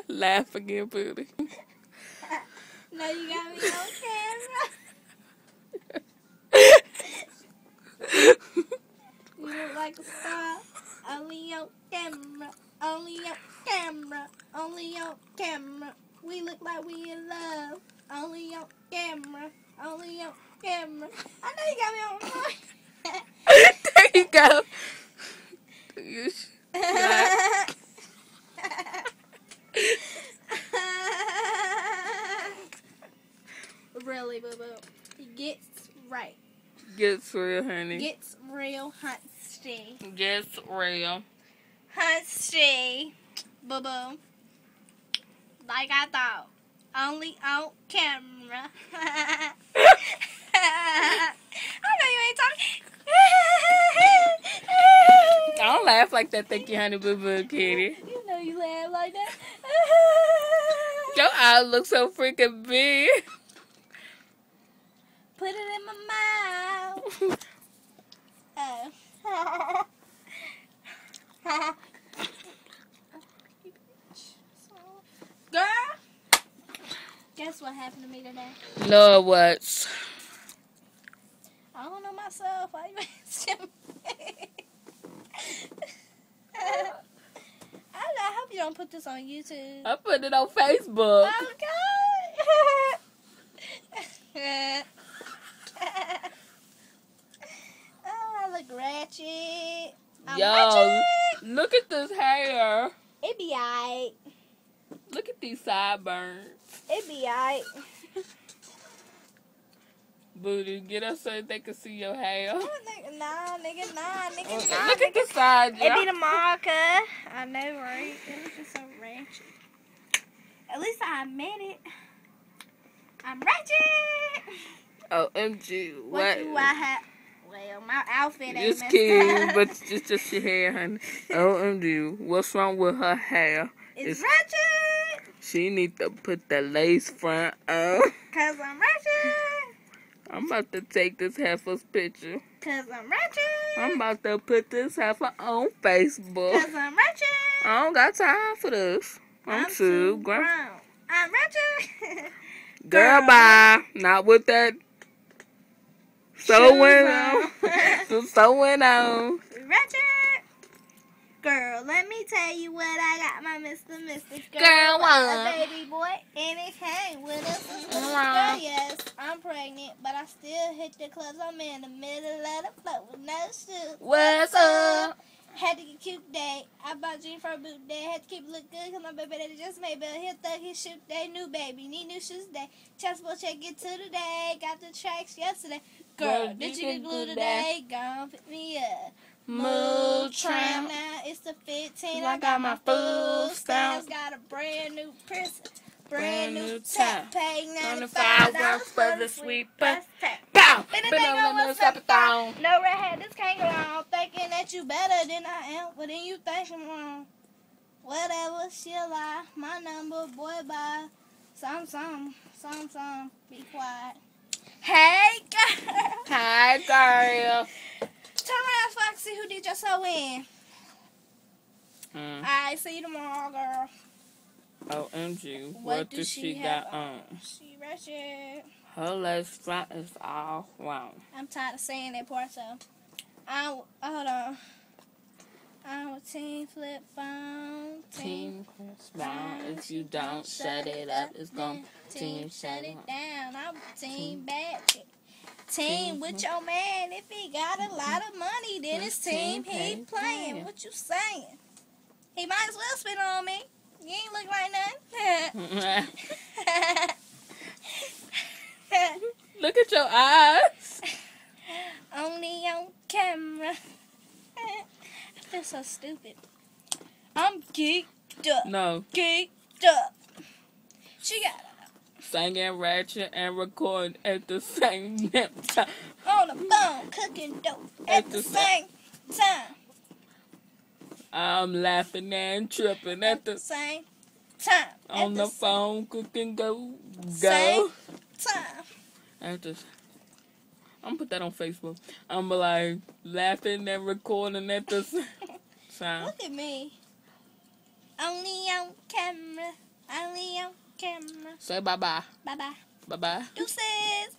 Laugh again, Booty. No, you got me on camera. You look like a star. Only on camera. Only on camera. Only on camera. We look like we in love. Only on camera. Only on camera. I know you got me on camera. There you go. Really, boo boo. Gets right. Gets real, honey. Gets real, Hunsty. Gets real. Hunsty. Boo boo. Like I thought. Only on camera. I know you ain't talking. I don't laugh like that. Thank you, honey, boo boo, kitty. You know you laugh like that. Your eyes look so freaking big. Put it in my mouth. Oh. Girl, guess what happened to me today? Lord, what? I don't know myself. Why you asking me? I hope you don't put this on YouTube. I put it on Facebook. Oh, God. Oh, I look ratchet. I'm Yo, ratchet. look at this hair. It be alright. Look at these sideburns. It be alright. Booty, get up so they can see your hair. Nah, nigga, nah. Look at the side, It be the marker. I know, right? It was just so ratchet. At least I admit it. I'm ratchet. OMG. What do I have? Well, my outfit ain't Just messed kidding, up. but it's just your hair, honey. OMG. What's wrong with her hair? It's ratchet. She need to put the lace front on. Cause I'm ratchet. I'm about to take this heifer's picture. Cause I'm ratchet. I'm about to put this heifer on Facebook. Cause I'm ratchet. I don't got time for this. I'm too grown. I'm ratchet. Girl, bye. Not with that sewing on. Sewing on. Ratchet. Girl, let me tell you what I got, my Mr. Girl, what? A baby boy, and it came with us. Girl, yes, I'm pregnant, but I still hit the clubs. I'm in the middle of the floor with no shoes. What's up? Had to get cute day. I bought jeans for a boot day. Had to keep it look good because my baby daddy just made bill. Hit thug, his shoot day. New baby, need new shoes day. Transport check, get to the day. Got the tracks yesterday. Girl, did you get glue today? Gone pick me up. Move tramp. Now it's the 15. I got my food stamps. stamp. Got a brand new prison. Brand Brand new new tap. tap. Paid $95 for the sweet bus tap. Bow. Been a Been thing on on the what's step up, down. No redhead, this can't go on. Thinking that you better than I am, but then you think I'm wrong. Whatever, she'll lie. My number, boy, bye. Some, be quiet. Hey, girl. Hi, girl. Turn around, Foxy, who did your sewing? Alright, see you tomorrow, girl. OMG. What does she got on? She ratchet. Her lace front is all wrong. I'm tired of saying that part, so. Hold on. I'm a team flip phone. Team down. If you don't shut it up, it's gonna Team shut it down. I'm a team bad chick. Team with your man. If he got a lot of money, then it's team he playing. What you saying? He might as well spit on me. You ain't look like nothing. Look at your eyes. Only on camera. I feel so stupid. I'm geeked up. No. Geeked up. She got Singing ratchet and recording at the same time. on the phone cooking dope at the same time. I'm laughing and tripping at the Same time. on the phone cooking Same time. At the, I'm gonna put that on Facebook. I'm like laughing and recording at the same time. Look at me. Only on camera. Say bye-bye. Bye-bye. Bye-bye. Deuces.